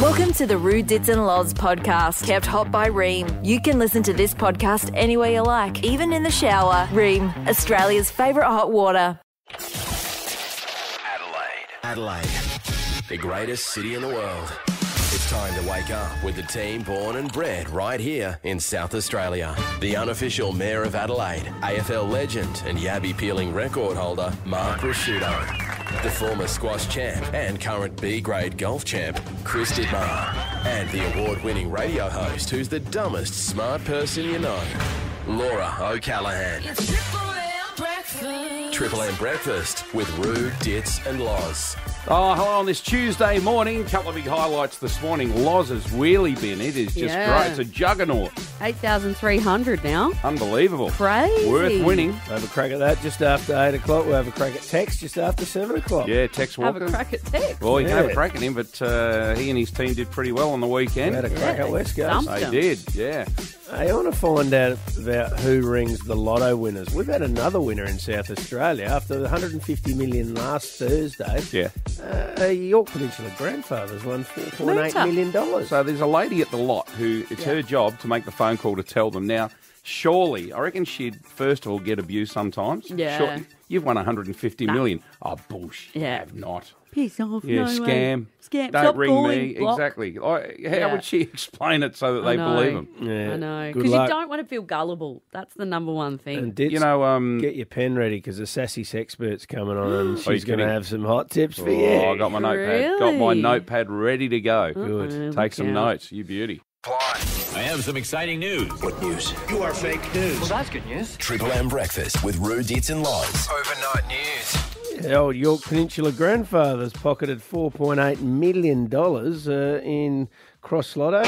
Welcome to the Rue Dits and Loz podcast, kept hot by Ream. You can listen to this podcast anywhere you like, even in the shower. Ream, Australia's favourite hot water. Adelaide, the greatest city in the world. It's time to wake up with the team born and bred right here in South Australia. The unofficial Mayor of Adelaide, AFL legend and Yabby peeling record holder, Mark Rasciuto. The former squash champ and current B-grade golf champ, Chris Didmar. And the award-winning radio host who's the dumbest smart person you know, Laura O'Callaghan. It's Triple M Breakfast with Rue, Dits and Loz. Oh, hello on this Tuesday morning. A couple of big highlights this morning. Loz's Wheelie bin. It is just great. It's a juggernaut. 8,300 now. Unbelievable. Crazy. Worth winning. We'll have a crack at that just after 8 o'clock. We'll have a crack at Tex just after 7 o'clock. Yeah, Tex Walker. Have a crack at Tex. Well, you can have a crack at him, but he and his team did pretty well on the weekend. We had a crack at West Coast. They did, yeah. Hey, I want to find out about who rings the lotto winners. We've had another winner in South Australia after the 150 million last Thursday. Yeah. York Peninsula Grandfathers won $4.8 million. So there's a lady at the lot who it's her job to make the phone call to tell them. Now, surely, I reckon she'd first of all get abused sometimes. Yeah. Sure, you've won 150 million. Oh, bullshit. Yeah. You have not. Piss off. Yeah, no scam. Way. Scam. Don't Stop ring calling. me. Block. Exactly. How would she explain it so that they know. believe him? Yeah. I know. Good Because you luck. don't want to feel gullible. That's the number one thing. And Dits, You know, get your pen ready because the Sassy Sexpert's coming on and Are you she's going to kidding? have some hot tips for oh, you. I got my notepad. Got my Really? notepad ready to go. Good. Take some Yeah. notes. You beauty. I have some exciting news. What news? You are fake news. Well, that's good news. Triple M Breakfast with Rue, Dits and Loz. Overnight news. The old York Peninsula Grandfathers pocketed $4.8 million in cross lotto.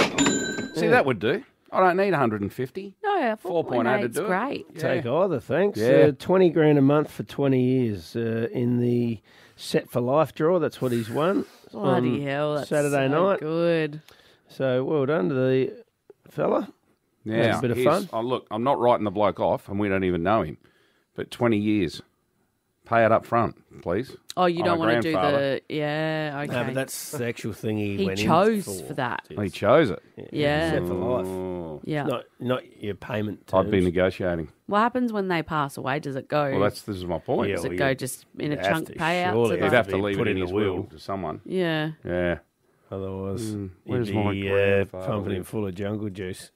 See, that would do. I don't need 150. No, 4.8 to 4.8 do it. great. Yeah. Take either, thanks. Yeah. 20 grand a month for 20 years in the Set for Life draw. That's what he's won. Bloody on hell. That's Saturday so night. good. So well done to the fella. Yeah. That's a bit of fun. Oh, look, I'm not writing the bloke off, and we don't even know him. But 20 years. Pay it up front, please. Oh, you I'm don't a want to do grandfather. the... Yeah, okay. No, but that's the actual thing he He went in chose for that. He chose it. Yeah. Set for Life. Oh, Yeah. Not your payment terms. I'd be negotiating. What happens when they pass away? Does it go... Well, this is my point. Yeah, Does well, it go you- just in a you have chunk to, payout? surely. to You'd You'd the- have to be leave put it in in his the will will. to someone. Yeah. Yeah. Otherwise, where's you'd my be grandfather pumping him live? full of jungle juice.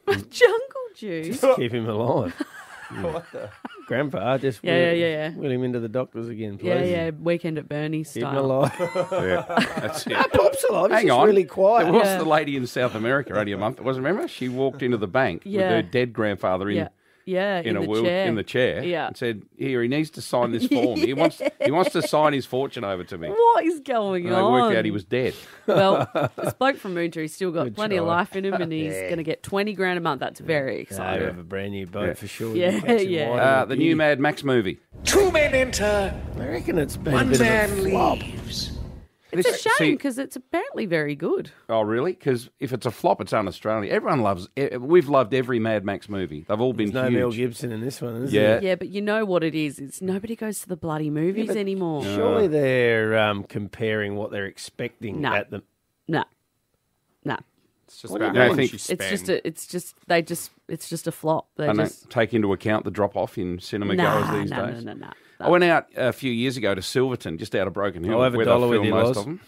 Jungle juice. Just keep him alive. Grandpa, just Yeah. wheel him into the doctors again, please. Yeah. Weekend at Bernie's Keep him style. alive. Yeah. That's it. Pop's alive. He's Hang just on. really quiet. There was Yeah. the lady in South America only a month. It was, remember? She walked into the bank with Yeah. her dead grandfather in Yeah, in the a wheel, chair. in the chair, Yeah. and said, "Here, he needs to sign this form. He wants to sign his fortune over to me." What is going And on? they worked out he was dead. Well, this bloke from Moontree still got Good plenty of try. life in him, and he's going to get 20 grand a month. That's very So exciting. you have a brand new boat for sure. Yeah, You catch him yeah. wide in The new Mad Max movie. 2 men enter, I reckon it's been a one bit of a man flop. leaves. It's a This- shame see- because it's apparently very good. Oh, really? Because if it's a flop, it's un-Australian. Everyone loves. We've loved every Mad Max movie. They've all been There's no Mel huge. Gibson in this one, is Yeah. there? Yeah, but you know what it is. It's nobody goes to the bloody movies anymore. Surely they're comparing what they're expecting No. at the... No. It's just What do you about how mean? much you It's just a flop. They And just they take into account the drop-off in cinema goers these days. no. I went out a few years ago to Silverton, just out of Broken Hill, I'll have a where dollar they with film you, most Loz. of them.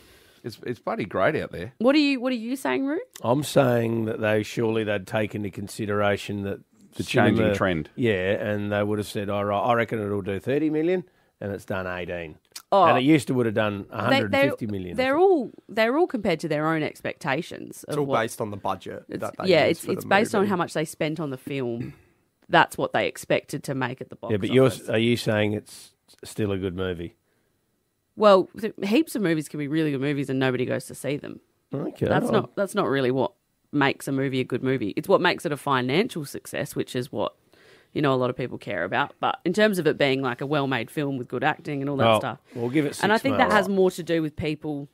It's bloody great out there. What are you saying, Ruth? I'm saying that they'd take into consideration that The changing trend. Yeah, and they would have said, all right, I reckon it'll do 30 million, and it's done 18. Oh. And it would have done 150 million. They're all compared to their own expectations. It's all based on the budget. That they use for it's the based on movie. how much they spent on the film. That's what they expected to make at the box Yeah, but office. are you saying it's still a good movie? Well, heaps of movies can be really good movies and nobody goes to see them. Okay. That's not really what makes a movie a good movie. It's what makes it a financial success, which is what a lot of people care about. But in terms of it being like a well-made film with good acting and all that stuff, We'll give it 6 and I think that months. has more to do with people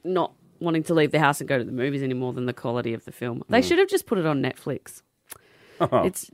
not wanting to leave the house and go to the movies anymore than the quality of the film. They should have just put it on Netflix. That's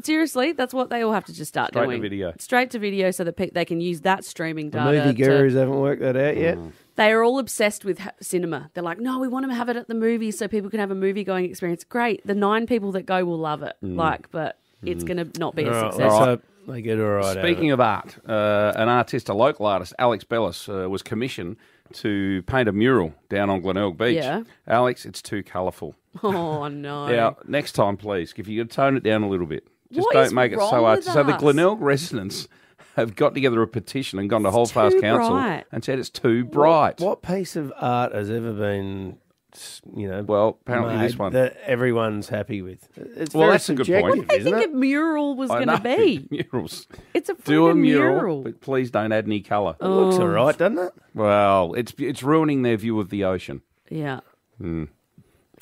seriously, that's what they all have to just start Straight to doing. video. Straight to video, so that they can use that streaming The data. movie gurus haven't worked that out yet. They are all obsessed with cinema. They're like, no, we want to have it at the movies so people can have a movie-going experience. Great. The 9 people that go will love it. But it's going to not be a success. Let's hope they get all right. Speaking of art, an artist, a local artist, Alex Bellis, was commissioned to paint a mural down on Glenelg Beach. Yeah. Alex, it's too colourful. Oh, no. Now, next time, please, if you could tone it down a little bit. Just What don't is make it so wrong hard. with So the us? Glenelg residents have got together a petition and gone to Holdfast Council bright. and said it's too bright. What piece of art has ever been, Well, apparently made this one. that everyone's happy with? It's Well, very that's a good subjective, point. What do they isn't think it? a mural was I going to know, be? murals. It's a Do a freaking mural, but please don't add any colour. It looks all right, doesn't it? Well, it's ruining their view of the ocean. Yeah.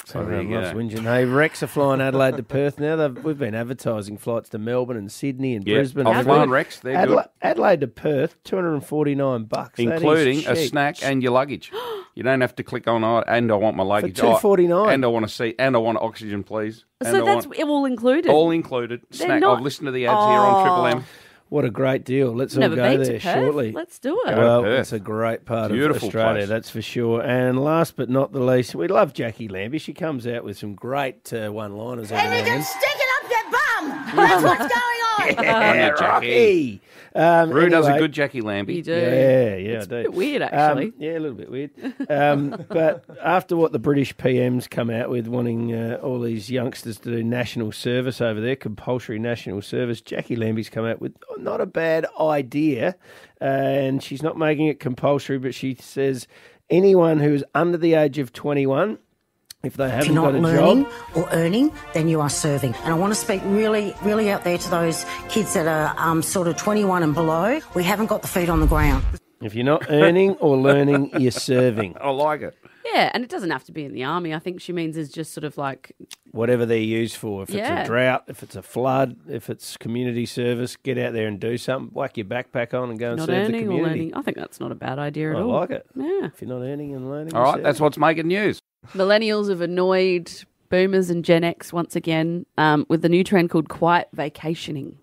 So there you Loves go. whinging. Hey, Rex are flying Adelaide to Perth now. We've been advertising flights to Melbourne and Sydney and Yeah, Brisbane. I've flown Rex. They're good. Adelaide to Perth, $249. That is Including a cheap. snack and your luggage. You don't have to click on, and I want my luggage. For $2.49. And I want to see, and I want oxygen, please. And So I that's want, all included. all included. Snack. not- I've listened to the ads here on Triple M. What a great deal. Let's all Never go been there to Perth. shortly. Let's do it. Well, Perth. it's a great part Beautiful of Australia, place. that's for sure. And last but not the least, we love Jackie Lambie. She comes out with some great one-liners every now and then. stick it up your bum. That's what's going on. Yeah, Rocky. Rue does a Anyway, good Jackie Lambie. You do. Yeah, I do. A bit weird, actually. Yeah, a little bit weird. But after what the British PM's come out with, wanting all these youngsters to do national service over there, compulsory national service, Jackie Lambie's come out with not a bad idea, and she's not making it compulsory, but she says anyone who is under the age of 21, if they haven't If you're got not a learning job, or earning, then you are serving. And I want to speak really, really out there to those kids that are sort of 21 and below. We haven't got the feet on the ground. if you're not earning or learning, you're serving. I like it. Yeah, and it doesn't have to be in the army. I think she means is just sort of like, Whatever they're used for. If it's Yeah. a drought, if it's a flood, if it's community service, get out there and do something. Whack your backpack on and go and not serve the earning or community. learning. I think that's not a bad idea at I all. like it. Yeah. If you're not earning and learning, All right, that's what's making news. Millennials have annoyed boomers and Gen X once again with the new trend called quiet vacationing.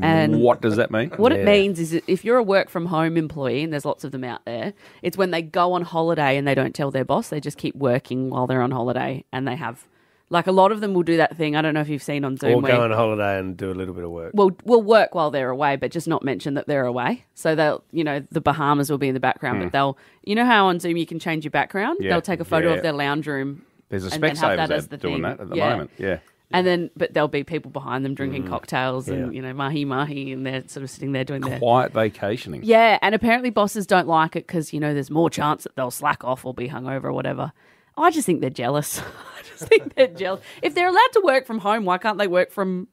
And What does that mean? what it means is that if you're a work from home employee, and there's lots of them out there, it's when they go on holiday and they don't tell their boss, they just keep working while they're on holiday, and they have, like, a lot of them will do that thing. I don't know if you've seen on Zoom. Or where, go on holiday and do a little bit of work. will work while they're away, but just not mention that they're away. So they'll, the Bahamas will be in the background, but they'll, how on Zoom you can change your background? Yeah. They'll take a photo Yeah. of their lounge room. There's a and then have that Specsavers as the ad doing thing. that at the Yeah. moment. Yeah. And then, but there'll be people behind them drinking cocktails and, mahi-mahi, and they're sort of sitting there doing their... Quiet vacationing. Yeah, and apparently bosses don't like it because, there's more chance that they'll slack off or be hungover or whatever. I just think they're jealous. I just think they're jealous. If they're allowed to work from home, why can't they work from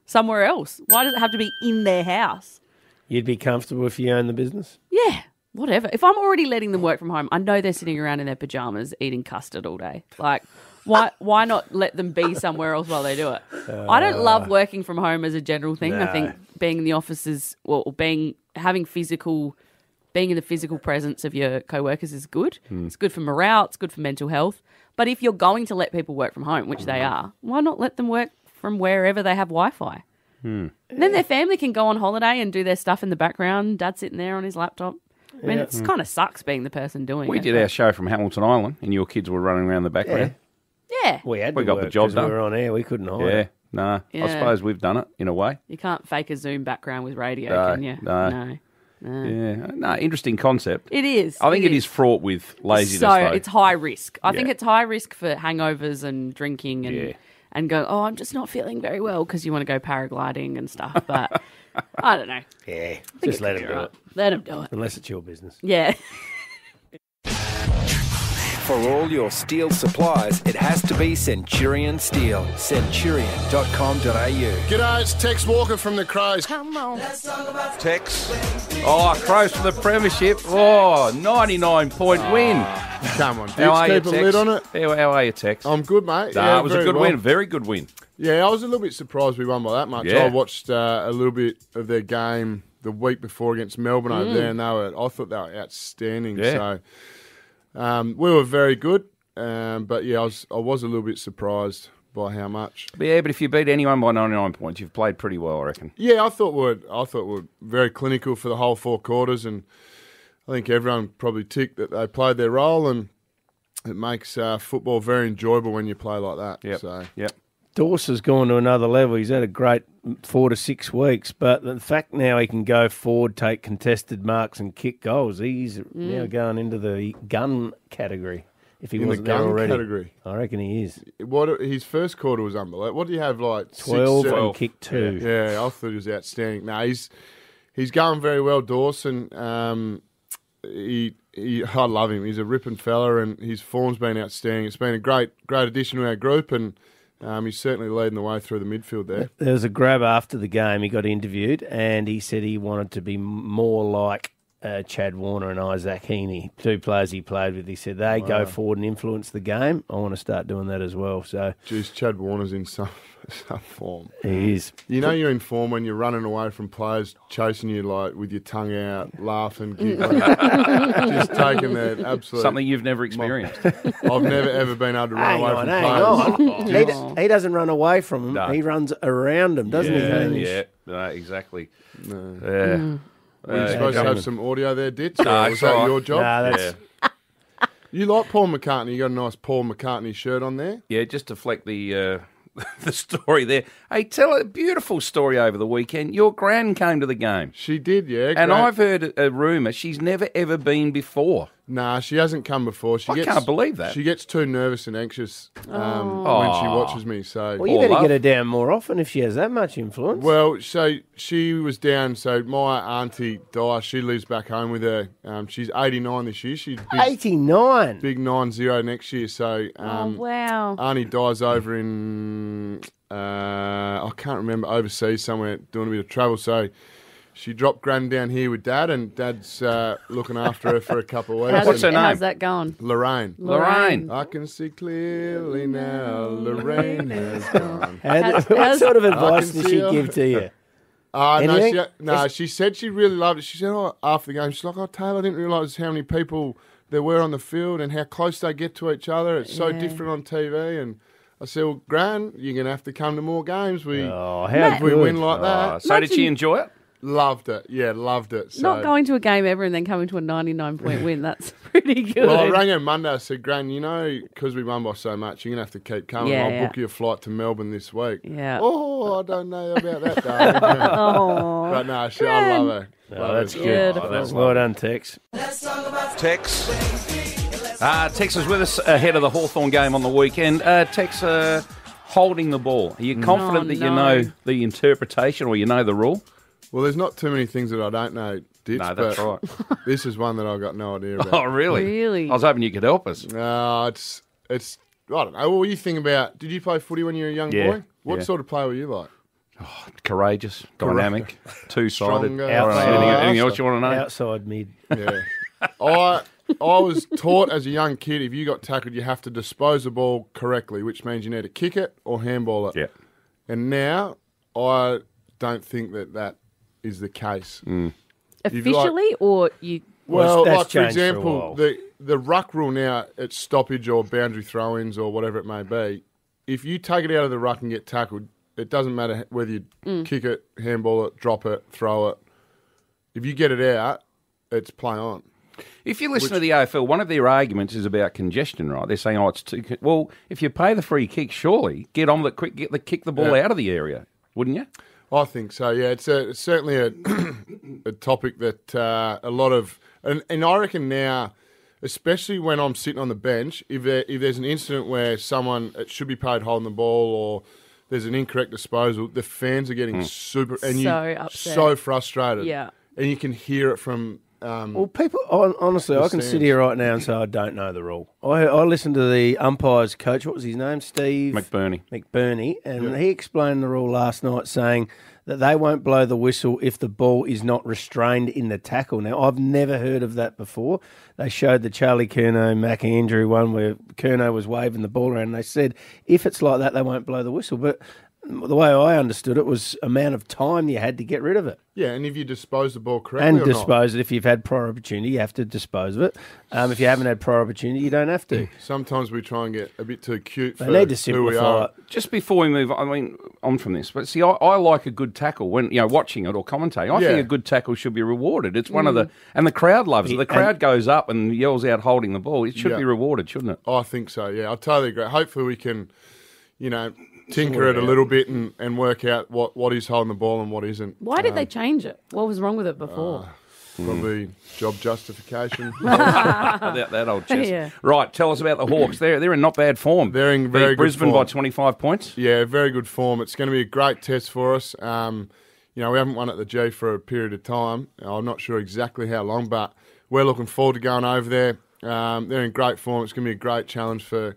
somewhere else? Why does it have to be in their house? You'd be comfortable if you own the business? Yeah, whatever. If I'm already letting them work from home, I know they're sitting around in their pajamas eating custard all day. Like... Why not let them be somewhere else while they do it? I don't love working from home as a general thing. I think being in the office is, being in the physical presence of your co-workers is good. It's good for morale. It's good for mental health. But if you're going to let people work from home, which they are, why not let them work from wherever they have Wi-Fi? And then their family can go on holiday and do their stuff in the background. Dad's sitting there on his laptop. I mean, it kind of sucks being the person doing it. We did our show from Hamilton Island, and your kids were running around the background. Yeah. We had We to got the work job 'cause done. We were on air. We couldn't hide. Yeah. No, Yeah. I suppose we've done it in a way. You can't fake a Zoom background with radio, No, can you? no. Yeah. No, interesting concept. It is. I think it is fraught with laziness, So though. it's high risk. I think Yeah. it's high risk for hangovers and drinking and Yeah. and go, I'm just not feeling very well because you want to go paragliding and stuff. But I don't know. Yeah, just let them do it. Let them do it. Unless it's your business. Yeah. For all your steel supplies, it has to be Centurion Steel. Centurion.com.au. G'day, it's Tex Walker from the Crows. Tex. Oh, Crows for the premiership. Oh, 99-point win. Come on, How are dudes, you, keep a Tex? lid on it. How are you, Tex? I'm good, mate. It was a very good well. win. Very good win. Yeah, I was a little bit surprised we won by that much. Yeah. I watched a little bit of their game the week before against Melbourne over there, and I thought they were outstanding. Yeah. So we were very good, but yeah, I was a little bit surprised by how much. But yeah, but if you beat anyone by 99 points, you've played pretty well, I reckon. Yeah, I thought we're very clinical for the whole 4 quarters, and I think everyone probably ticked that they played their role, and it makes football very enjoyable when you play like that. Yep. So. Yep. Dorse gone to another level. He's had a great 4 to 6 weeks, but the fact now he can go forward, take contested marks and kick goals, he's now going into the gun category. If he in wasn't the gun there already, category, I reckon he is. His first quarter was unbelievable. What do you have, like 12 6, and kick 2? Yeah, I thought he was outstanding. No, he's going very well, Dawson. I love him. He's a ripping fella, and his form's been outstanding. It's been a great addition to our group, and he's certainly leading the way through the midfield there. There was a grab after the game. He got interviewed, and he said he wanted to be more like Chad Warner and Isaac Heaney, 2 players he played with. He said they go forward and influence the game. I want to start doing that as well. So, geez, Chad Warner's in some form. He is. You know you're in form when you're running away from players chasing you like with your tongue out, laughing, giggling, just taking that absolute something you've never experienced. I've never ever been able to run away from players. He doesn't run away from them. No. He runs around them, doesn't he, Hamish? Yeah, no, exactly. No. Yeah. Were you supposed to have some audio there, Ditch? No, was that your job? No, that's... You like Paul McCartney? You got a nice Paul McCartney shirt on there? Yeah, just to fleck the story there. Hey, tell a beautiful story over the weekend. Your gran came to the game. She did, yeah. And I've heard a rumour she's never ever been before. Nah, she hasn't come before. I can't believe that. She gets too nervous and anxious when she watches me. So, well, you better get her down more often if she has that much influence. Well, so she was down. So my auntie Di, she lives back home with her. She's 89 this year. She's big, 89, big 90 next year. So wow. Auntie Di's over in I can't remember, overseas somewhere doing a bit of travel. So she dropped Gran down here with Dad, and Dad's looking after her for a couple of weeks. What's her name? How's that going? Lorraine. Lorraine. I can see clearly now. Lorraine has gone. What sort of advice did she give to you? She said she really loved it. She said, after the game, she's like, Taylor, I didn't realise how many people there were on the field and how close they get to each other. It's so different on TV. And I said, well, Gran, you're going to have to come to more games. We win like that. So did she enjoy it? Loved it. Yeah, loved it. So. Not going to a game ever and then coming to a 99-point win. That's pretty good. Well, I rang her Monday. I said, Gran, because we won by so much, you're going to have to keep coming. I'll book you a flight to Melbourne this week. Yeah. Oh, I don't know about that, darling. But no, I love her. That's good. Well done, Tex. Let's talk about Tex. Tex is with us ahead of the Hawthorn game on the weekend. Tex, holding the ball. Are you confident that you know the interpretation or you know the rule? Well, there's not too many things that I don't know, Ditch. No, that's right. This is one that I've got no idea about. Oh, really? Really? I was hoping you could help us. No, it's. I don't know. What were you thinking about? Did you play footy when you were a young boy? What sort of player were you like? Oh, courageous, dynamic, two-sided. Stronger, Anything else you want to know? Outside mid. Yeah. I was taught as a young kid, if you got tackled, you have to dispose the ball correctly, which means you need to kick it or handball it. Yeah. And now I don't think that is the case. Officially, or you? Well, that's like for changed example, for a the ruck rule now, it's stoppage or boundary throw-ins or whatever it may be. If you take it out of the ruck and get tackled, it doesn't matter whether you kick it, handball it, drop it, throw it. If you get it out, it's play on. If you listen to the AFL, one of their arguments is about congestion, right? They're saying, it's too... Well, if you pay the free kick, surely get on the quick, kick the ball out of the area, wouldn't you? I think so, yeah. It's certainly a topic that a lot of... And I reckon now, especially when I'm sitting on the bench, if there's an incident where someone should be paid holding the ball or there's an incorrect disposal, the fans are getting super... And upset. So frustrated. Yeah. And you can hear it from... well, people, honestly, I can sit here right now and say I don't know the rule. I listened to the umpire's coach, what was his name? Steve McBurney, and he explained the rule last night saying that they won't blow the whistle if the ball is not restrained in the tackle. Now, I've never heard of that before. They showed the Charlie Curnow-Mac Andrew one where Curnow was waving the ball around, and they said if it's like that, they won't blow the whistle. But the way I understood it was amount of time you had to get rid of it. Yeah, and if you dispose the ball correctly And or dispose it. If you've had prior opportunity, you have to dispose of it. If you haven't had prior opportunity, you don't have to. Sometimes we try and get a bit too cute for They need to who we simplify are. it. Just before we move on from this, but see, I like a good tackle when, watching it or commentating. I think a good tackle should be rewarded. It's one of the, and the crowd loves it. The crowd goes up and yells out holding the ball. It should be rewarded, shouldn't it? I think so, yeah. I totally agree. Hopefully we can, tinker it a little bit and work out what is holding the ball and what isn't. Why did they change it? What was wrong with it before? Probably job justification. that old chest. Yeah. Right, tell us about the Hawks. They're in not bad form. They're in very Beat good Brisbane form. by 25 points. Yeah, very good form. It's going to be a great test for us. We haven't won at the G for a period of time. I'm not sure exactly how long, but we're looking forward to going over there. They're in great form. It's going to be a great challenge for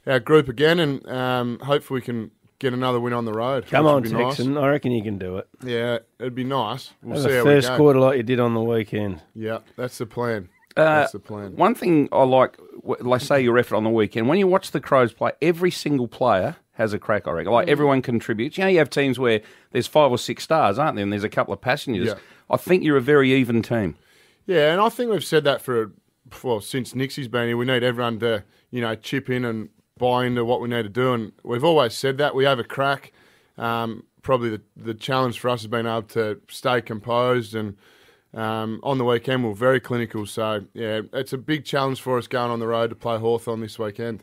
our group again, and hopefully we can get another win on the road. Come which on, would be nice. Texan. I reckon you can do it. Yeah, it'd be nice. We'll Have see a how first we go. quarter like you did on the weekend. Yeah, that's the plan. That's the plan. One thing I like, say your effort on the weekend, when you watch the Crows play, every single player has a crack, I reckon. Like, everyone contributes. You have teams where there's 5 or 6 stars, aren't there? And there's a couple of passengers. Yeah. I think you're a very even team. Yeah, and I think we've said that since Nixie's been here. We need everyone to, chip in and buy into what we need to do. And we've always said that. We have a crack. Probably the challenge for us has been able to stay composed, and on the weekend we were very clinical. So, yeah, it's a big challenge for us going on the road to play Hawthorn this weekend.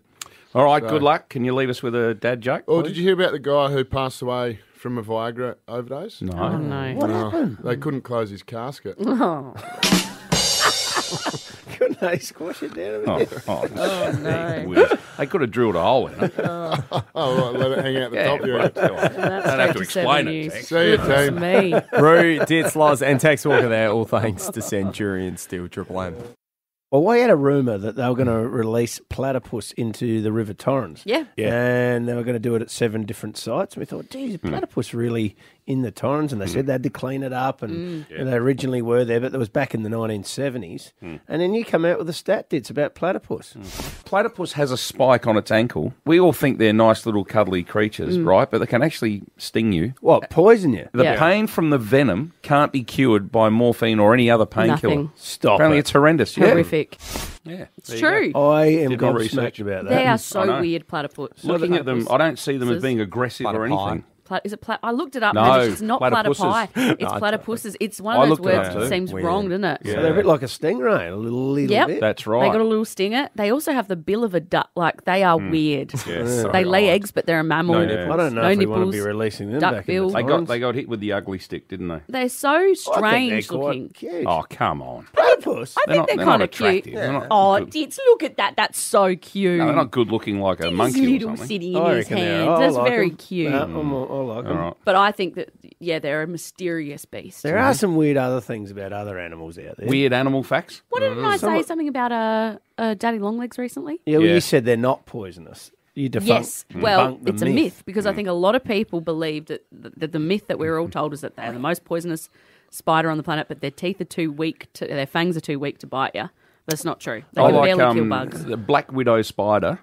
All right, good luck. Can you leave us with a dad joke? Oh, did you hear about the guy who passed away from a Viagra overdose? No. Oh, no. What happened? They couldn't close his casket. Oh, Couldn't they squash it down a bit? no. Weird. They could have drilled a hole in it. Oh, right, let it hang out the top. You reckon? That's Don't have to straight explain it, news. Tex. See you, That's team. me. Roo, Dits, Loz, and Tex Walker there, all thanks to Centurion Steel Triple M. Well, we had a rumour that they were going to release platypus into the River Torrens. Yeah. And they were going to do it at 7 different sites. And we thought, geez, platypus really in the Torrens? And they said they had to clean it up. And they originally were there, but that was back in the 1970s. And then you come out with a stat, Dits, about platypus. Platypus has a spike on its ankle. We all think they're nice little cuddly creatures, right? But they can actually sting you. What, poison you? The pain from the venom can't be cured by morphine or any other painkiller. Nothing. Stop Apparently it. it's horrendous. Yeah. Horrific. Yeah. It's true. I am Did my research. gobsmacked about that. They are I know. so weird, platypus. Looking at them, I don't see them as being aggressive or Platypi. anything. Is it I looked it up. No, It's not platypuses. platypi. It's platypuses. It's one I of those looked it up words too. that seems Weird. wrong, doesn't it? So they're a bit like a stingray, a little Yep. bit. That's They right. got a little stinger. They also have the bill of a duck. Like, they are weird. Yes. They lay eggs, but they're a mammal. No nipples. I don't know No if we want to nipples, be releasing them duck back bill. in the They Torrens. got hit with the ugly stick, didn't they? They're so I think strange they're looking. quite cute. Oh, come on. Platypus? I think they're not kind of cute. attractive. They're not Oh, good. Dits, look at that. That's so cute. No, they're not good looking like a His monkey or little something. sitting I in his reckon they are. hands. I That's like very them. cute. I like them. All right. But I think that, they're a mysterious beast. There are some weird other things about other animals out there. Weird animal facts? What didn't I say something about daddy longlegs recently? Yeah, well, Yeah. you said they're not poisonous. You defunct, Yes, well, debunked the it's a myth because I think a lot of people believe that the myth that we're all told is that they're the most poisonous spider on the planet, but their teeth are too weak, their fangs are too weak to bite you. That's not true. They I can like barely kill bugs. the black widow spider,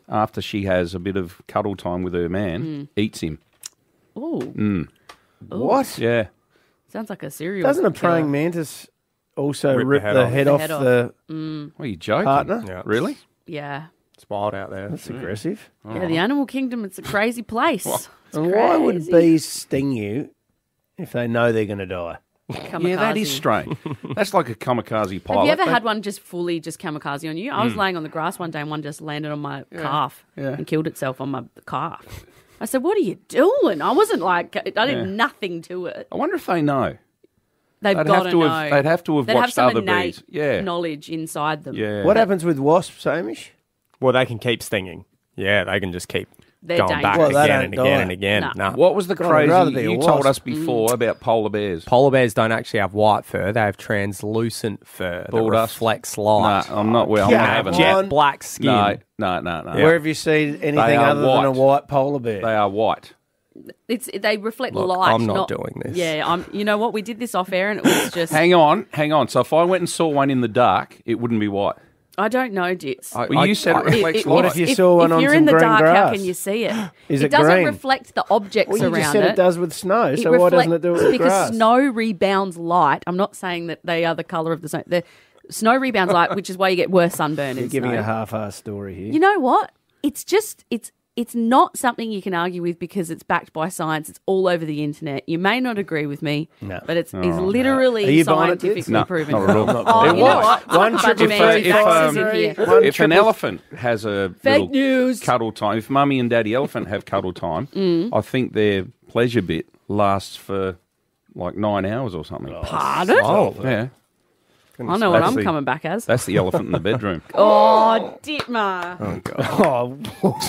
after she has a bit of cuddle time with her man, eats him. Ooh, What? Yeah. sounds like a serial. Doesn't a killer. praying mantis also Rip rip the head the off. head The off head off. the What are you joking? partner? Yeah. Really? Yeah. It's wild out there. That's aggressive. Yeah, the animal kingdom, it's a crazy place. It's And why would crazy. bees sting you if they know they're going to die? Yeah, that is Kamikaze. strange. That's like a kamikaze pilot. Have you ever They- had one just fully just kamikaze on you? I was laying on the grass one day and one just landed on my calf and killed itself on my calf. I said, "What are you doing?" I wasn't like, I did nothing to it. I wonder if they know. They've They'd got have to to know. have- they'd have to have They'd watched some other innate bees. Yeah. knowledge inside them. Yeah. What happens with wasps, Hamish? Well, they can keep stinging. Yeah, they can just keep They're going back dangerous. Well, they again don't and again die. and again. No. Nah. What was the God, I'd rather crazy? be a You told wasp. us before about polar bears. Polar bears don't actually have white fur; they have translucent fur Bull that dust. reflects No, light. I'm not. Well, I'm Yeah, not They have having Come jet on. black skin. No. Where have you seen anything are other than a white. white polar bear? They are white. They reflect Look, light. I'm not doing this. Yeah, you know what? We did this off air and it was just. Hang on. So if I went and saw one in the dark, it wouldn't be white. I don't know, Dits. Well, you said it reflects What light. if you saw one if on you're some in the green dark, grass? how can you see it? Is it doesn't green? reflect the objects Well, you around just said it does with snow, so why doesn't it do it with because grass? snow rebounds light. I'm not saying that they are the colour of the snow. The snow rebounds light, which is why you get worse sunburn You're in giving snow. a half-assed story here. You know what? It's not something you can argue with because it's backed by science. It's all over the internet. You may not agree with me, but it's Are literally you buying it, scientifically Tits? No, proven. not at all. Oh, It you know was. what? One Bunch of triple anti-vaxxers in here. If an elephant has a little news. cuddle time, if mummy and daddy elephant have cuddle time, I think their pleasure bit lasts for like 9 hours or something. Pardon? Oh, yeah. I know what That's I'm the- coming back as. That's the elephant in the bedroom. Oh, Ditmar. Oh,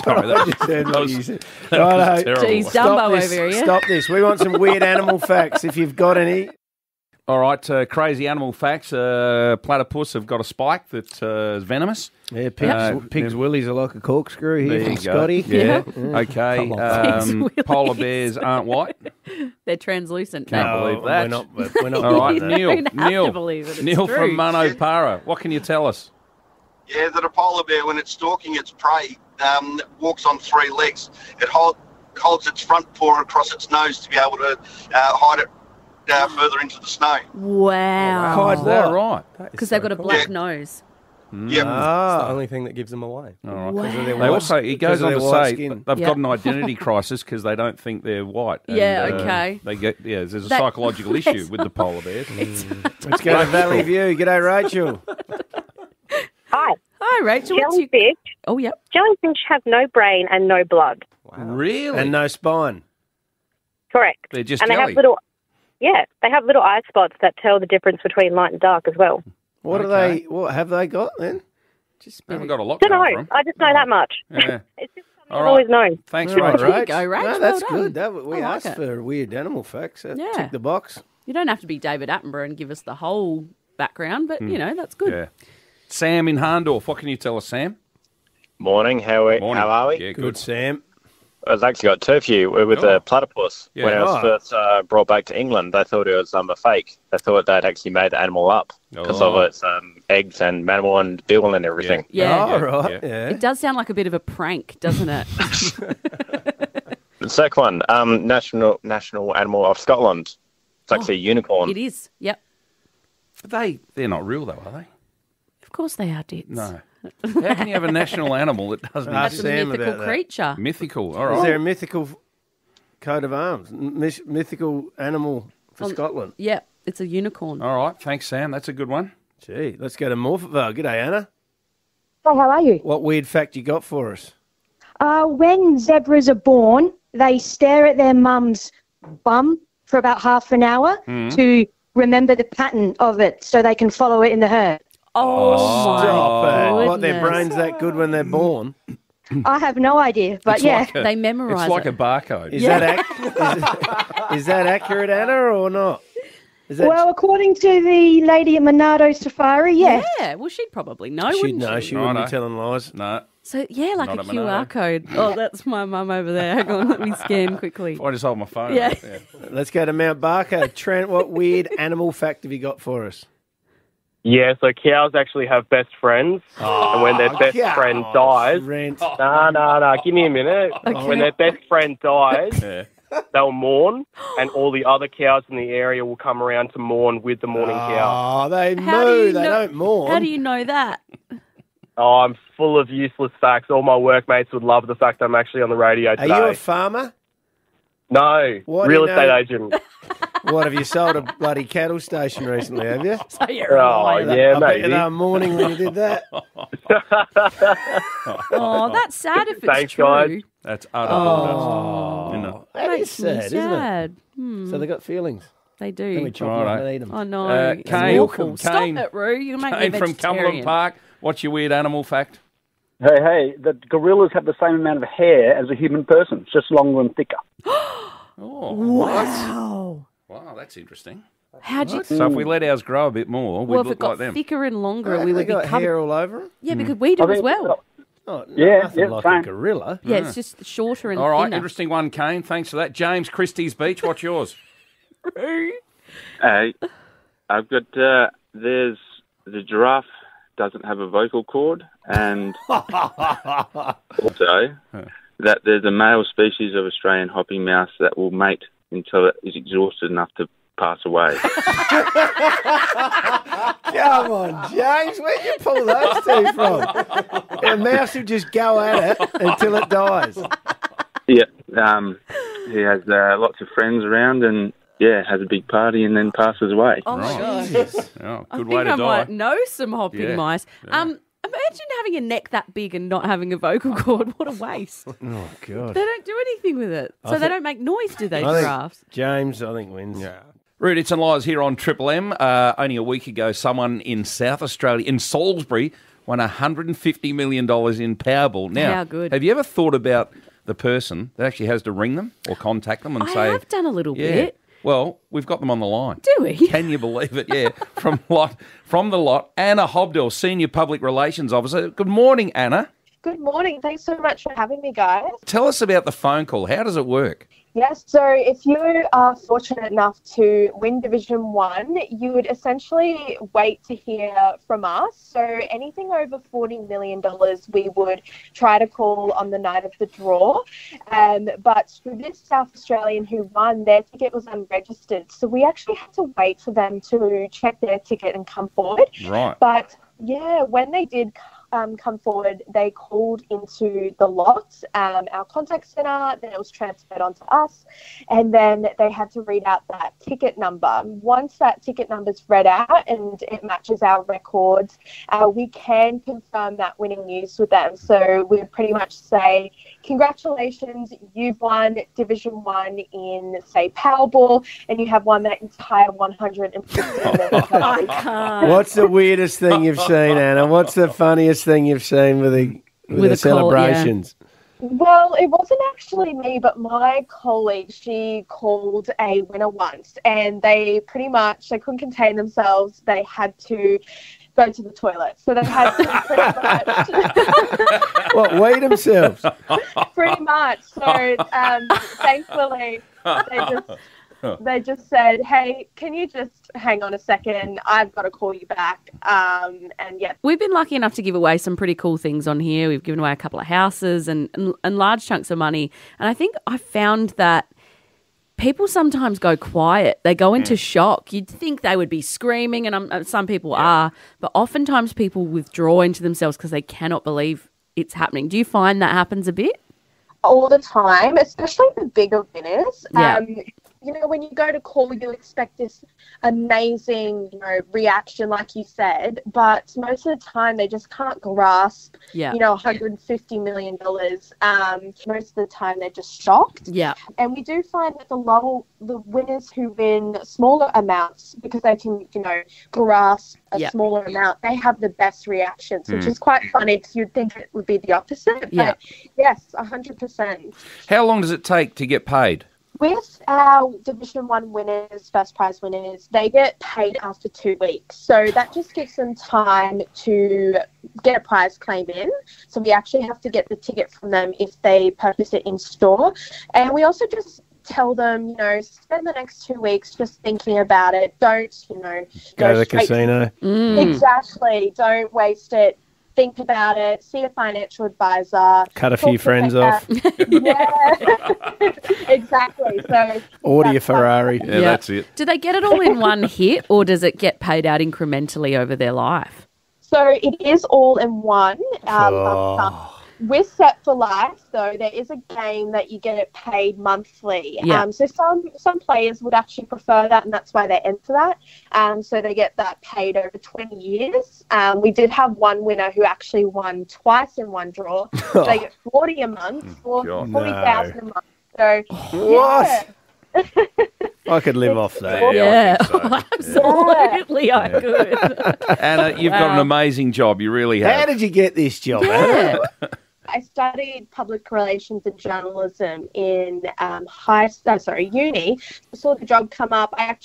Sorry, that just heard what you said. that was Righto. terrible. Geez, Stop Dumbo this. over here. Stop this. We want some weird animal facts, if you've got any. All right, crazy animal facts. Platypus have got a spike that is venomous. Yeah, pig's yeah. willies are like a corkscrew here There from you go. Scotty. Yeah. Yeah. Okay. Come on. Pig's willies. Polar bears aren't white. They're translucent. Can't believe that. We're not All right, You don't have to Neil. believe it. It's Neil true. from Manopara. What can you tell us? Yeah, that a polar bear, when it's stalking its prey, walks on 3 legs. It holds its front paw across its nose to be able to hide it further into the snow. Wow. Hide Is that what? right? Because they've got a black nose. Yep. It's the Ah, only thing that gives them away. All right. Wow. They also, he goes Because on of to their white say skin. they've Yeah. got an identity crisis because they don't think they're white. And, Yeah, okay. They get there's a That- psychological issue with the polar bears. let's go to Valley View. G'day, Rachel. Hi. Hi, Rachel. What's your... Jellyfish. Oh, yep. Jellyfish have no brain and no blood. Really? And no spine. Correct. They're just and jelly. they have little eye spots that tell the difference between light and dark as well. What are Okay. they? What have they got then? Just I haven't got a lot Don't going know. for 'em. I just know that much. Yeah. It's just something All I've right. always known. Thanks, All right, Rachel. There you go, Rach. No, that's Well good. done. We I like asked it. for weird animal facts. Yeah. Tick the box. You don't have to be David Attenborough and give us the whole background, but, you know, that's good. Yeah. Sam in Harndorf. What can you tell us, Sam? Morning. How Morning. are we? Yeah, Good, good. Sam. I've actually got two for you with Oh. the platypus. Yeah. When it was Oh. first brought back to England, they thought it was a fake. They thought they'd actually made the animal up because Oh. of its eggs and mammal and bill and everything. Yeah. Oh, right. yeah. Yeah. It does sound like a bit of a prank, doesn't it? The second one, national animal of Scotland. It's actually a unicorn. It is. Yep. They're not real, though, are they? Of course they are, Dits. No. How can you have a national animal that doesn't Ask That's a Sam mythical about that. creature. mythical? All Is right. there a mythical coat of arms? Mythical animal for Scotland? Yeah, it's a unicorn. All right. Thanks, Sam. That's a good one. Gee, let's go to Morphettville. G'day, Anna. Oh, how are you? What weird fact you got for us? When zebras are born, they stare at their mum's bum for about half an hour to remember the pattern of it so they can follow it in the herd. Oh, my Stop it. goodness. What, their brain's that good when they're born? I have no idea, but It's yeah. like a- They memorise It's like it. a barcode. Is is that accurate, Anna, or not? Is that Well, according to the lady at Monado Safari, yes. Yeah, well, she'd probably know, she'd wouldn't know? she? She wouldn't Righto. be telling lies. No. So, yeah, like Not a a Monado. QR code. Oh, that's my mum over there. Hang on, let me scan quickly. If I just hold my phone. Yeah. up, yeah. Let's go to Mount Barker. Trent, what weird animal fact have you got for us? Yeah, so cows actually have best friends, and when their best friend dies, Rent. no, give me a minute. Okay. When their best friend dies, Yeah. they'll mourn, and all the other cows in the area will come around to mourn with the mourning cow. Oh, they How do moo. you They know- don't mourn. How do you know that? Oh, I'm full of useless facts. All my workmates would love the fact I'm actually on the radio Are today. you a farmer? No, What real do you estate know? agent. What, have you sold a bloody cattle station recently, have you? So you're a Oh, liar. yeah, I bet you maybe. they were mourning when you did that. Oh, that's sad if it's Thanks, true. guys. That's utter Oh, bullshit. Isn't it? that is Makes me sad, isn't it? sad. So they got feelings. They Then we do. chop Righto. them up and eat them. Oh, no. It's Kane, awful. Stop Kane. it, Roo. You're making me Kane a from Cumberland vegetarian. Park. What's your weird animal fact? Hey, the gorillas have the same amount of hair as a human person. It's just longer and thicker. Oh, Wow. wow, that's interesting. How'd you... So if we let ours grow a bit more, we'd Well, if look it got like them. thicker and longer, They we would be got covered. hair all over them? Yeah, because we do I as think- well. Oh, Yeah, nothing yeah, like same. a gorilla. Yeah, it's just shorter and All right, thinner. interesting one, Kane. Thanks for that. James, Christie's Beach, what's yours? Hey, I've got there's the giraffe doesn't have a vocal cord, and also that there's a male species of Australian hopping mouse that will mate until it is exhausted enough to pass away. Come on, James. Where'd you pull those two from? A mouse who just go at it until it dies. Yeah, he has lots of friends around and, has a big party and then passes away. Oh, my gosh. Oh, I good think way to I die. might know some hopping mice. Imagine having a neck that big and not having a vocal cord. What a waste. Oh, God. They don't do anything with it. So they don't make noise, do they, giraffes? James, I think, wins. Yeah. Rude, it's and Loz here on Triple M. Only a week ago, someone in South Australia, in Salisbury, won $150 million in Powerball. Now, how good. Have you ever thought about the person that actually has to ring them or contact them and say... I have done a little bit. Well, we've got them on the line. Do we? Can you believe it? Yeah. From the lot, Anna Hobdell, Senior Public Relations Officer. Good morning, Anna. Good morning. Thanks so much for having me, guys. Tell us about the phone call. How does it work? Yes, so if you are fortunate enough to win Division 1, you would essentially wait to hear from us. So anything over $40 million, we would try to call on the night of the draw. But for this South Australian who won, their ticket was unregistered. So we actually had to wait for them to check their ticket and come forward. Right. But yeah, when they did come forward, they called into the lot, our contact centre, then it was transferred onto us, and then they had to read out that ticket number. Once that ticket number's read out and it matches our records, we can confirm that winning news with them. So we pretty much say, congratulations, you've won Division 1 in, say, Powerball, and you have won that entire $150 million. What's the weirdest thing you've seen, Anna? What's the funniest thing you've seen with the celebrations? Well, it wasn't actually me, but my colleague, she called a winner once, and they couldn't contain themselves. They had to go to the toilet. So they had to pretty much... What, weigh themselves? Pretty much. So thankfully, they just said, hey, can you just hang on a second? I've got to call you back. And yeah. We've been lucky enough to give away some pretty cool things on here. We've given away a couple of houses and large chunks of money. And I think I found that people sometimes go quiet. They go into shock. You'd think they would be screaming, and some people are, but oftentimes people withdraw into themselves because they cannot believe it's happening. Do you find that happens a bit? All the time, especially the bigger winners. Yeah. When you go to call, you expect this amazing, reaction, like you said, but most of the time they just can't grasp, $150 million. Most of the time they're just shocked. Yeah. And we do find that the winners who win smaller amounts, because they can, grasp a smaller amount, they have the best reactions, which is quite funny because you'd think it would be the opposite. Yeah. But yes, 100%. How long does it take to get paid? With our Division 1 winners, first prize winners, they get paid after 2 weeks. So that just gives them time to get a prize claim in. So we actually have to get the ticket from them if they purchase it in store. And we also just tell them, spend the next 2 weeks just thinking about it. Don't, go to the casino. Exactly. Don't waste it. Think about it, see a financial advisor. Cut a few friends off. Yeah, exactly. So order your Ferrari. Yeah, that's it. Do they get it all in one hit, or does it get paid out incrementally over their life? So it is all in one lump sum. We're set for life, though. There is a game that you get it paid monthly. Yeah. So some players would actually prefer that, and that's why they enter that. So they get that paid over 20 years. We did have one winner who actually won twice in one draw. So they get 40 a month, or 40,000 a month. So what? I could live off that. Yeah, I think so. Absolutely, I could. Anna, you've got an amazing job. You really have. How did you get this job, Anna? I studied public relations and journalism in uni. I saw the job come up. My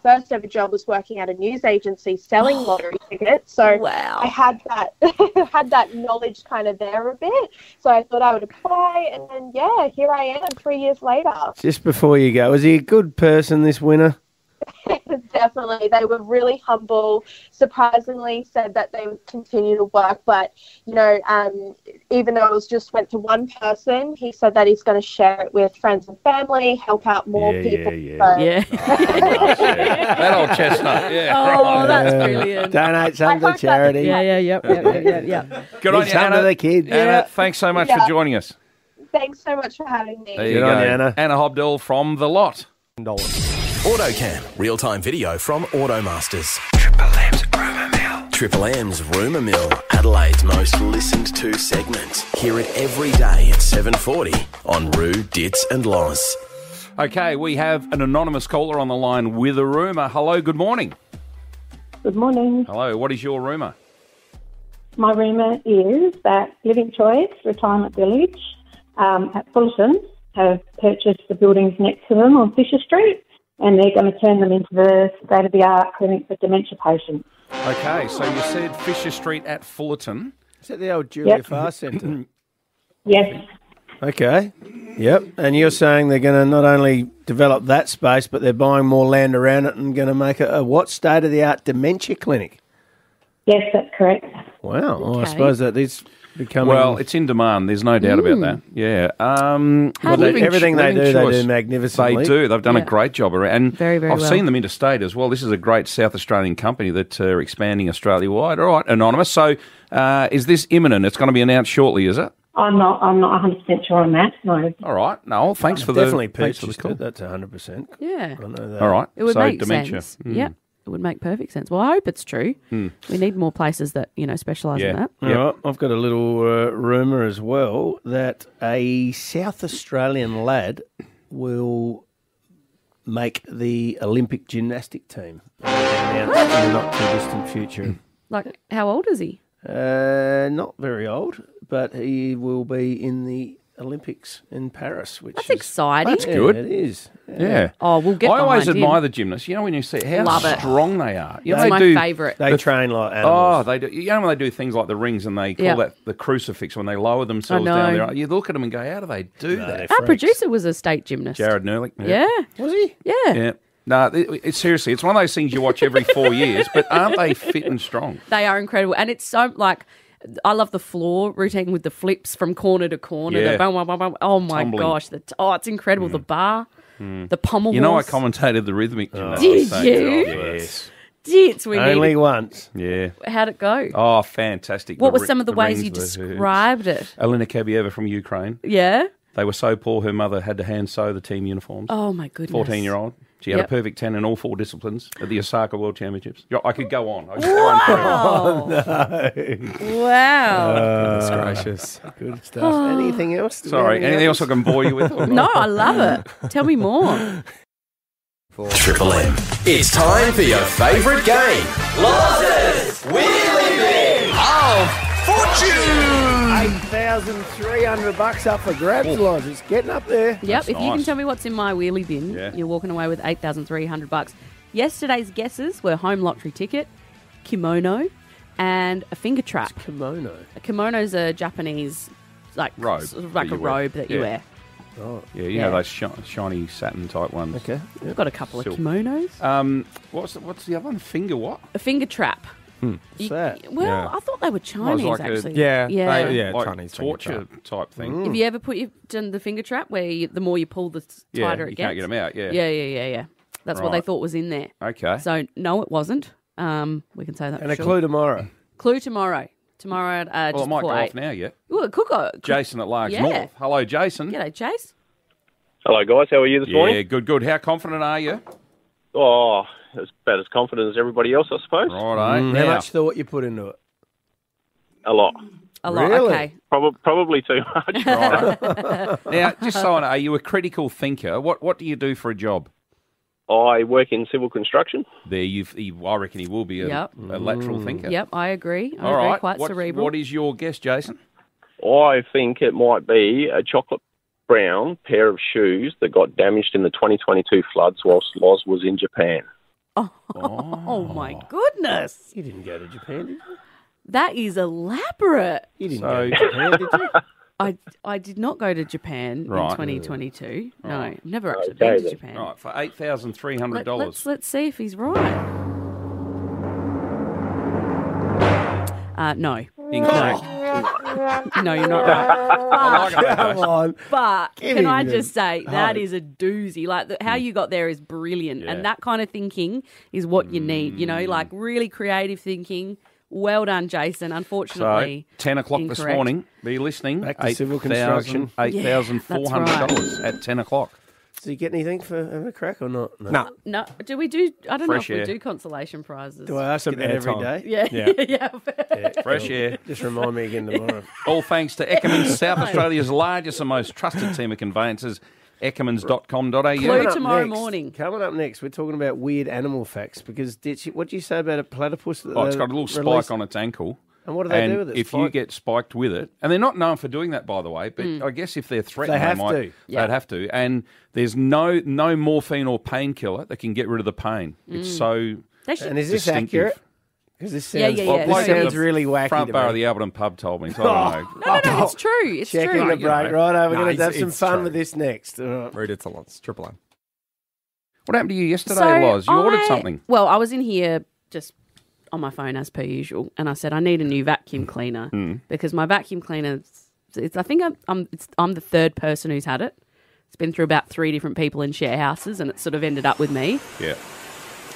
first ever job was working at a news agency selling lottery tickets. So wow. I had that knowledge kind of there a bit. So I thought I would apply, and then here I am 3 years later. Just before you go, was he a good person, this winner? Definitely. They were really humble, surprisingly said that they would continue to work. But, even though it just went to one person, he said that he's going to share it with friends and family, help out more people. Yeah. That old chestnut, yeah. Oh, that's brilliant. Donate some to charity. Yep. Good on you, Some Anna. to the kids. Anna, thanks so much for joining us. Thanks so much for having me. There you go. on you, Anna. Anna Hobdell from The Lot. AutoCam, real-time video from Automasters. Triple M's Rumour Mill, Adelaide's most listened to segment. Hear it every day at 7:40 on Roo, Dits and Loz. Okay, we have an anonymous caller on the line with a rumour. Hello, good morning. Good morning. Hello, what is your rumour? My rumour is that Living Choice Retirement Village at Fullerton have purchased the buildings next to them on Fisher Street, and they're going to turn them into the state-of-the-art clinic for dementia patients. Okay, so you said Fisher Street at Fullerton. Is that the old Julia Farr Centre? Yes. Okay. Yep. And you're saying they're going to not only develop that space, but they're buying more land around it and going to make a what, state-of-the-art dementia clinic? Yes, that's correct. Wow. Well, I suppose that is becoming... Well, it's in demand. There's no doubt about that. Yeah. Everything they do magnificently. They do. They've done a great job around. And very, very I've well. seen them interstate as well. This is a great South Australian company that are expanding Australia-wide. All right, Anonymous. So is this imminent? It's going to be announced shortly, is it? I'm not 100% sure on that, no. All right. No, thanks for definitely thanks for the call. That's 100%. Yeah. I know that. All right. It would so make dementia. sense. Yeah. It would make perfect sense. Well, I hope it's true. We need more places that, specialise in that. All right. I've got a little rumour as well that a South Australian lad will make the Olympic gymnastic team announced in the not too distant future. Like, how old is he? Not very old, but he will be in the Olympics in Paris, which That's is exciting. That's good. Yeah, it is. Yeah. Oh, we'll get I always behind him. admire the gymnasts. You know, when you see how Love it. strong they are. You know, That's they my do, favourite. They train like animals. Oh, they do. You know when they do things like the rings and they call that the crucifix when they lower themselves down there. You look at them and go, how do they do that? Our producer was a state gymnast. Jared Nerlich. Yeah. Was he? Yeah. Yeah. No, seriously, it's one of those things you watch every 4 years, but aren't they fit and strong? They are incredible. And it's so, I love the floor routine with the flips from corner to corner. Yeah. The bum, bum, bum, bum. Oh, my Tumbling. gosh. It's incredible. The bar, the pommel You know, I horse. commentated the rhythmic gymnastics. Did you? Yes. Dits, we Only needed. once. Yeah. How'd it go? Oh, fantastic. What The were some of the ways rings, you the hoops. described it? Elena Kabieva from Ukraine. Yeah? They were so poor, her mother had to hand sew the team uniforms. Oh, my goodness. 14-year-old. She had Yep. a perfect 10 in all 4 disciplines at the Osaka World Championships. I could go on. I could go on forever. Wow. Goodness gracious. Good stuff. Anything else? Sorry, anything else I can bore you with? No, I love it. Tell me more. Triple M. It's time for your favourite game. Loz's Wheelie Bin of Fortune. $8,300 up for grabs, Loz. It's getting up there. Yep, if you can tell me what's in my wheelie bin, you're walking away with $8,300. Yesterday's guesses were home lottery ticket, kimono, and a finger trap. Kimono. A kimono's a Japanese robe, sort of like that a you wear. robe that you Yeah. wear. Oh, Yeah, you know those shiny satin type ones. Okay. I've got a couple Silk. of kimonos. What's the other one? Finger what? A finger trap. What's that? Well, Yeah. I thought they were Chinese, like actually. Yeah, Like Chinese torture type thing. Have you ever done the finger trap where the more you pull, the tighter it you gets? can't get them out. Yeah. Yeah. That's what they Right. thought was in there. Okay. So, no, it wasn't. We can say that And for a sure. clue tomorrow. Clue tomorrow. Tomorrow at Well, just it might go before off 8. now, yeah. Well, it could go. Jason at Largs Yeah. North. Hello, Jason. G'day, Chase. Hello, guys. How are you this morning? Yeah, good. How confident are you? Oh, as about as confident as everybody else, I suppose. Right, How much thought you put into it? A lot. A lot, Really? okay. Probably too much. Now, just so I know, are you a critical thinker? What do you do for a job? I work in civil construction. There, I reckon he will be a lateral thinker. Yep, I agree. I All agree. right. Quite cerebral. What is your guess, Jason? I think it might be a chocolate brown pair of shoes that got damaged in the 2022 floods whilst Loz was in Japan. Oh, my goodness. You didn't go to Japan, did you? That is elaborate. You didn't go to Japan, did you? I did not go to Japan Right. in 2022. No, Right. never actually Okay, been to then. Japan. Right, for $8,300. Let's see if he's right. No. Incorrect. No, you're not right. Come on. But Give can him I the just say that hope. is a doozy. Like how you got there is brilliant, and that kind of thinking is what you need. You know, like really creative thinking. Well done, Jason. So, Unfortunately, 10 o'clock this incorrect. morning, be listening. Back to civil construction. $8,400 at 10 o'clock. Does he get anything for having a crack or not? No, do we do? I don't Fresh know if air. we do consolation prizes. Do I ask him that every day? Yeah, yeah. Fresh air. Just remind me again tomorrow. All thanks to Eckermans, South Australia's largest and most trusted team of conveyancers, eckermans.com.au. Clue tomorrow morning. Coming up next, we're talking about weird animal facts because what did you say about a platypus? Oh, it's got a little spike on its ankle. And what do they do with it? If you get spiked with it, and they're not known for doing that, by the way, but I guess if they're threatened, they'd have to. And there's no morphine or painkiller that can get rid of the pain. It's so And is this distinctive. accurate? Because this sounds, yeah. this sounds really wacky. Front to bar me. of the Alberton pub told me, so I don't know. No, it's true. It's Checking true. the break. Right, we're going to have some it's fun true. with this next. All right. Read it to Loz. Triple M. What happened to you yesterday, Loz? You ordered something. Well, I was in here just on my phone as per usual, and I said I need a new vacuum cleaner because my vacuum cleaner. I think I'm the third person who's had it. It's been through about 3 different people in share houses, and it sort of ended up with me. Yeah.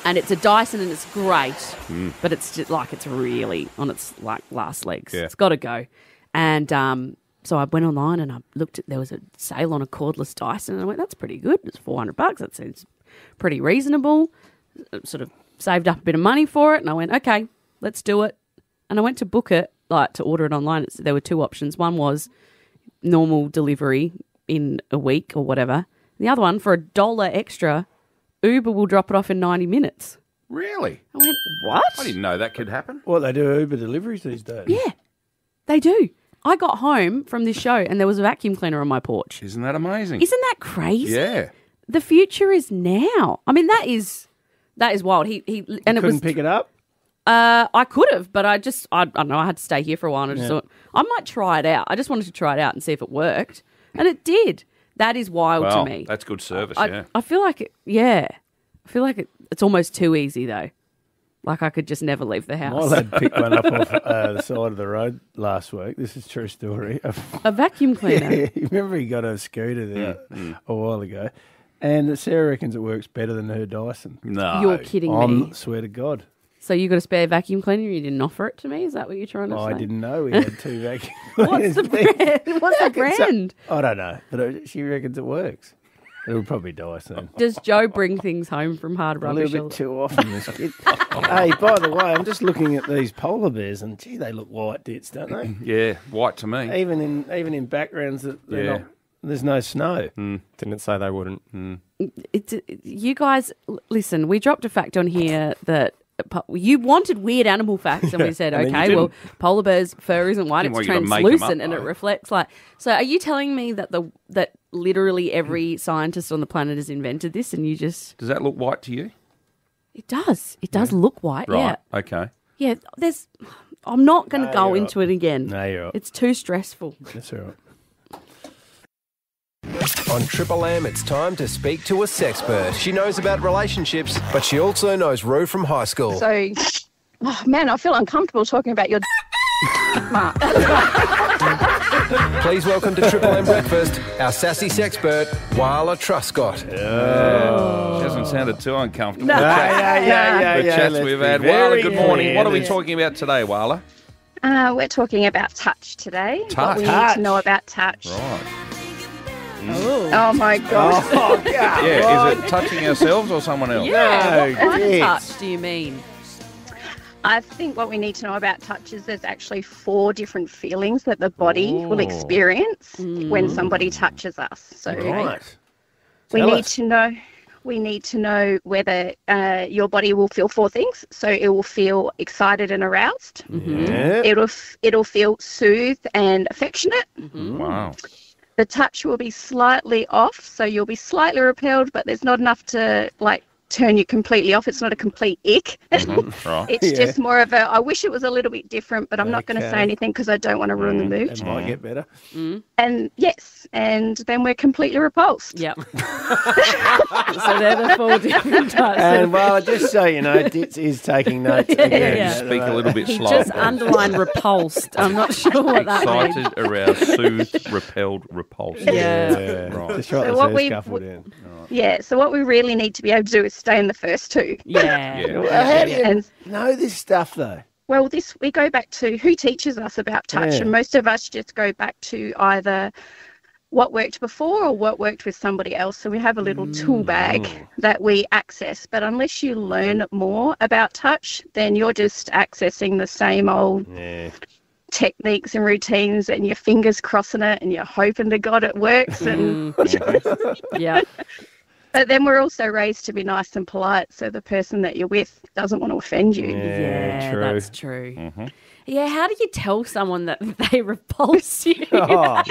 And it's a Dyson, and it's great, but it's just like it's really on its like last legs. Yeah. It's got to go. And so I went online and I looked at there was a sale on a cordless Dyson, and I went, "That's pretty good. It's $400. That seems pretty reasonable." Sort of saved up a bit of money for it, and I went, "Okay, let's do it." And I went to book it, like to order it online. There were 2 options. One was normal delivery in a week or whatever. The other one, for $1 extra, Uber will drop it off in 90 minutes. Really? I went, what? I didn't know that could happen. What, they do Uber deliveries these days? Yeah, they do. I got home from this show and there was a vacuum cleaner on my porch. Isn't that amazing? Isn't that crazy? Yeah. The future is now. I mean, that is wild. He and it was Couldn't pick it up? I could have, but I don't know, I had to stay here for a while and I just thought, I might try it out. I just wanted to try it out and see if it worked. And it did. That is wild to me. That's good service, I feel like it's almost too easy though. Like I could just never leave the house. My lad picked one up off the side of the road last week. This is a true story. A vacuum cleaner. Yeah, you remember he got a scooter there a while ago, and Sarah reckons it works better than her Dyson. No. You're kidding me. I swear to God. So you got a spare vacuum cleaner and you didn't offer it to me? Is that what you're trying to say? I didn't know we had 2 vacuum What's cleaners. the brand? What's the brand? I don't know, but she reckons it works. It'll probably die soon. Does Joe bring things home from hard A rubbish? little bit too often, this kid. Hey, by the way, I'm just looking at these polar bears, and gee, they look white dits, don't they? Yeah, white to me. Even in backgrounds that they're not. There's no snow. Didn't say they wouldn't. You guys, listen, we dropped a fact on here that you wanted weird animal facts, and we said, And then you okay, didn't. well, polar bear's fur isn't white; Well, it's you gotta make 'em translucent, up, and it though. reflects like. So, are you telling me that that literally every scientist on the planet has invented this, and you just Does that look white to you? it does look white, Right. Okay. yeah. There's, I'm not going to No, go you're into it again. No, you're right. It's too stressful. That's all right. On Triple M, it's time to speak to a sexpert. She knows about relationships, but she also knows Roo from high school. So, oh, man, I feel uncomfortable talking about your Mark. Please welcome to Triple M Breakfast, our sassy sexpert, Wala Truscott. She hasn't sounded too uncomfortable. No. The chats let's we've be had. very Wala, good morning. clear. What are we talking about today, Wala? We're talking about touch today. Touch. What we need to know about touch. Right. Oh, my God. Oh, God. Yeah, is it touching ourselves or someone else? Yeah, what kind of geez. touch do you mean? I think what we need to know about touch is there's actually 4 different feelings that the body will experience when somebody touches us. So Right. we Tell need us. to know. We need to know whether your body will feel 4 things. So it will feel excited and aroused. Yeah. It'll feel soothed and affectionate. Wow. The touch will be slightly off, so you'll be slightly repelled, but there's not enough to turn you completely off. It's not a complete ick. Right. It's just more of a, I wish it was a little bit different, but I'm not going to say anything because I don't want to ruin the mood. It might get better. And yes, and then we're completely repulsed. Yep. So they're the 4 different types. And well, just so you know, Ditz is taking notes again. Yeah. Speak a little bit He slower. just underlined repulsed. I'm not sure what that means. Excited, aroused, soothed, repelled, repulsed. Yeah. Right. Just write So the what first we- couple down. Yeah, so what we really need to be able to do is stay in the first 2. Yeah. Well, how do you And know this stuff, though? well, we go back to who teaches us about touch, Yeah. and most of us just go back to either what worked before or what worked with somebody else. So we have a little tool bag that we access. But unless you learn more about touch, then you're just accessing the same old techniques and routines, and your fingers crossing it, and you're hoping to God it works. And Yeah. but then we're also raised to be nice and polite, so the person that you're with doesn't want to offend you. Yeah, true. that's true. Yeah, how do you tell someone that they repulse you? Oh,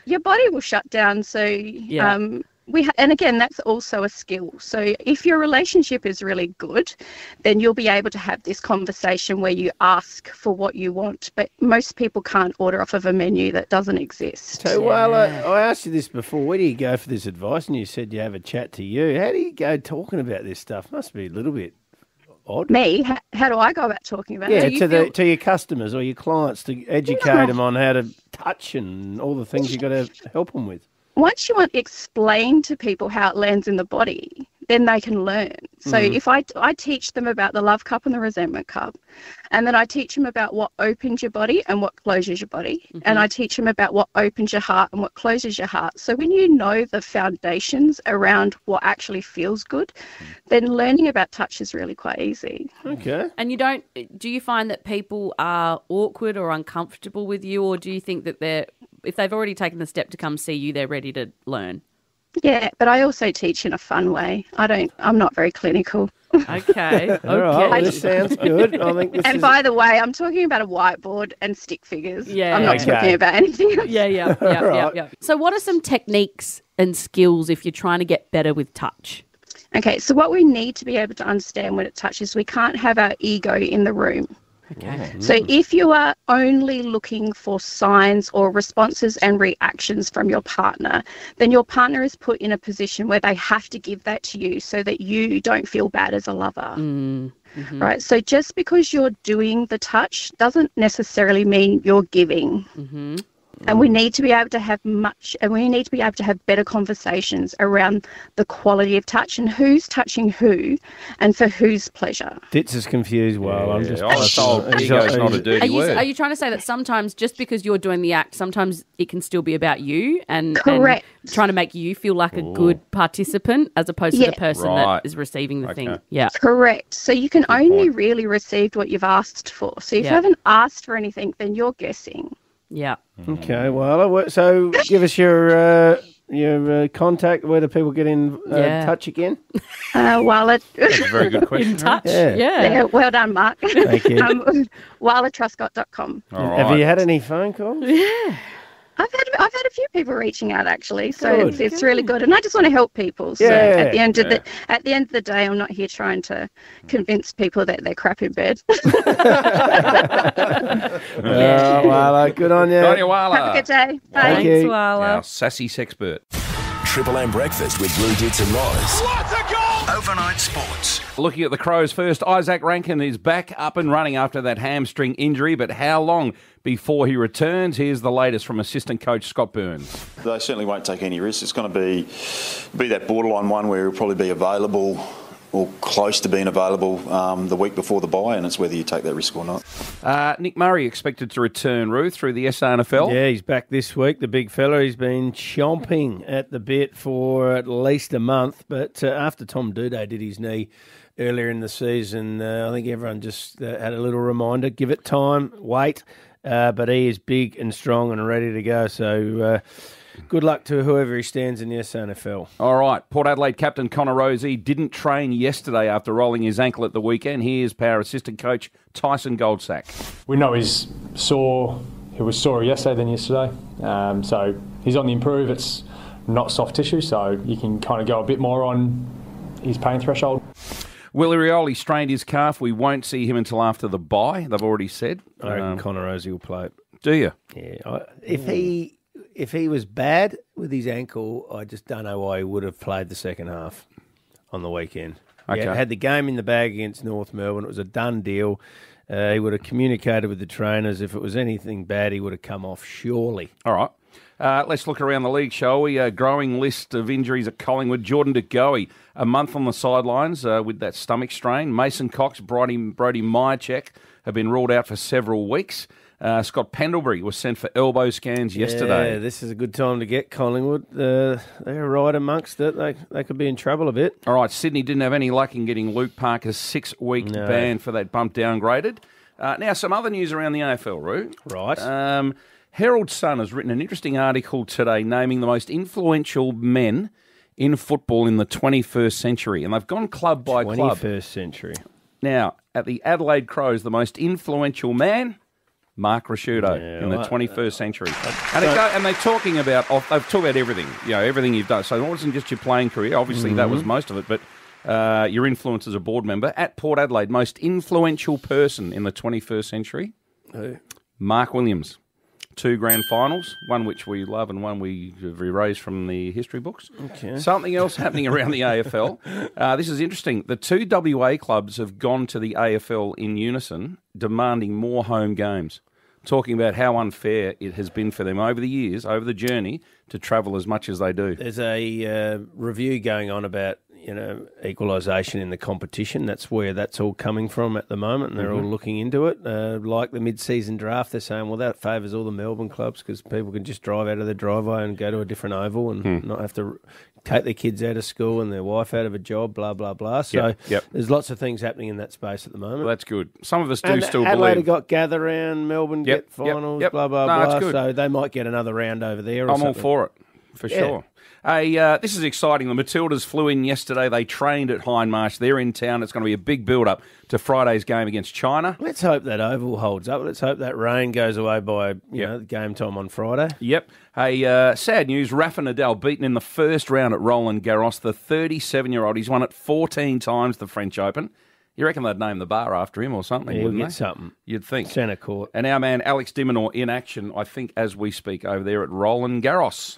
Your body will shut down. So and again, that's also a skill. So if your relationship is really good, then you'll be able to have this conversation where you ask for what you want. But most people can't order off of a menu that doesn't exist. So, well, I asked you this before. Where do you go for this advice? And you said you have a chat to you. How do you go talking about this stuff? Must be a little bit odd. Me? How do I go about talking about Yeah, it? to your customers or your clients to educate them on how to touch and all the things you got to help them with. Once you want to explain to people how it lands in the body, then they can learn. So if I teach them about the love cup and the resentment cup, and then I teach them about what opens your body and what closes your body, and I teach them about what opens your heart and what closes your heart. So when you know the foundations around what actually feels good, then learning about touch is really quite easy. Okay. And do you find that people are awkward or uncomfortable with you, or do you think that if they've already taken the step to come see you, they're ready to learn? Yeah, but I also teach in a fun way. I'm not very clinical. Okay. All right, well, this sounds good. I think this And is... by the way, I'm talking about a whiteboard and stick figures. Yeah. I'm not Okay. talking about anything else. Yeah. Right. So what are some techniques and skills if you're trying to get better with touch? Okay, so what we need to be able to understand when it touches, we can't have our ego in the room. Okay. So if you are only looking for signs or responses and reactions from your partner, then your partner is put in a position where they have to give that to you so that you don't feel bad as a lover. Right? So just because you're doing the touch doesn't necessarily mean you're giving. And we need to be able to have better conversations around the quality of touch and who's touching who and for whose pleasure. Ditz is confused. Well, I'm just... I was told ego's not a dirty word. Are you trying to say that sometimes just because you're doing the act, sometimes it can still be about you and Correct. trying to make you feel like a good participant as opposed to the person Right. that is receiving the thing? Yeah. Correct. So you can only really receive what you've asked for. So if you haven't asked for anything, then you're guessing. Yeah. Okay, well, so give us your contact. Where do people get in touch again? That's a very good question. In touch. Yeah. Yeah, well done, Mark. Thank you. WeilerTruscott.com. Have you had any phone calls? Yeah. I've had a few people reaching out actually, so Good. it's really good, and I just want to help people. So Yeah. at the end of the day, I'm not here trying to convince people that they're crap in bed. Well, good on you. Good on you, Wala. Have a good day. Bye. Thank you. Our sassy sexpert. Triple M breakfast with Blue Ditz and Loz. Overnight sports. Looking at the Crows first, Isaac Rankin is back up and running after that hamstring injury, but how long before he returns? Here's the latest from assistant coach Scott Burns. They certainly won't take any risks. It's going to be that borderline one where he'll probably be available or close to being available the week before the bye, and it's whether you take that risk or not. Nick Murray expected to return, Ruth, through the SANFL. Yeah, he's back this week, the big fella. He's been chomping at the bit for at least a month, but after Tom Duday did his knee earlier in the season, I think everyone just had a little reminder, give it time, wait, but he is big and strong and ready to go, so... good luck to whoever he stands in the SANFL. All right. Port Adelaide captain Connor Rozee didn't train yesterday after rolling his ankle at the weekend. Here's Power assistant coach Tyson Goldsack. We know he's sore. He was sore yesterday than yesterday. So he's on the improve. It's not soft tissue, so you can kind of go a bit more on his pain threshold. Willie Rioli strained his calf. We won't see him until after the bye. They've already said. I reckon Connor Rosie will play. Do you? Yeah. If he was bad with his ankle, I just don't know why he would have played the second half on the weekend. Okay. He had the game in the bag against North Melbourne. It was a done deal. He would have communicated with the trainers. If it was anything bad, he would have come off, surely. All right. Let's look around the league, shall we? A growing list of injuries at Collingwood. Jordan De Goey, a month on the sidelines with that stomach strain. Mason Cox, Brody Myercheck have been ruled out for several weeks. Scott Pendlebury was sent for elbow scans yesterday. Yeah, this is a good time to get Collingwood. They're right amongst it. They could be in trouble a bit. All right, Sydney didn't have any luck in getting Luke Parker's 6-week ban for that bump downgraded. Now, some other news around the AFL, Roo. Right. Herald Sun has written an interesting article today naming the most influential men in football in the 21st century. And they've gone club by club. 21st century. Now, at the Adelaide Crows, the most influential man, Mark Rasciuto, in the 21st century. And they're talking about, they've talked about everything, everything you've done. So it wasn't just your playing career. Obviously, that was most of it, but your influence as a board member. At Port Adelaide, most influential person in the 21st century? Who? Mark Williams. 2 grand finals, one which we love and one we have erased from the history books. Okay. Something else happening around the AFL. This is interesting. The 2 WA clubs have gone to the AFL in unison, demanding more home games, talking about how unfair it has been for them over the years, over the journey, to travel as much as they do. There's a review going on about equalisation in the competition. That's where that's all coming from at the moment, and they're all looking into it. Like the mid-season draft, they're saying, well, that favours all the Melbourne clubs because people can just drive out of their driveway and go to a different oval and not have to take their kids out of school and their wife out of a job, blah, blah, blah. So there's lots of things happening in that space at the moment. Well, that's good. Some of us do and still Adelaide believe. Got gather round, Melbourne get finals, blah, blah, blah. That's good. So they might get another round over there. I'm all for it, for sure. This is exciting. The Matildas flew in yesterday. They trained at Hindmarsh. They're in town. It's going to be a big build-up to Friday's game against China. Let's hope that oval holds up. Let's hope that rain goes away by game time on Friday. Yep. Sad news. Rafa Nadal beaten in the first round at Roland Garros. The 37-year-old. He's won it 14 times, the French Open. You reckon they'd name the bar after him or something, He'll wouldn't get they? something. You'd think. Centre court. And our man Alex de Minaur in action, I think, as we speak over there at Roland Garros.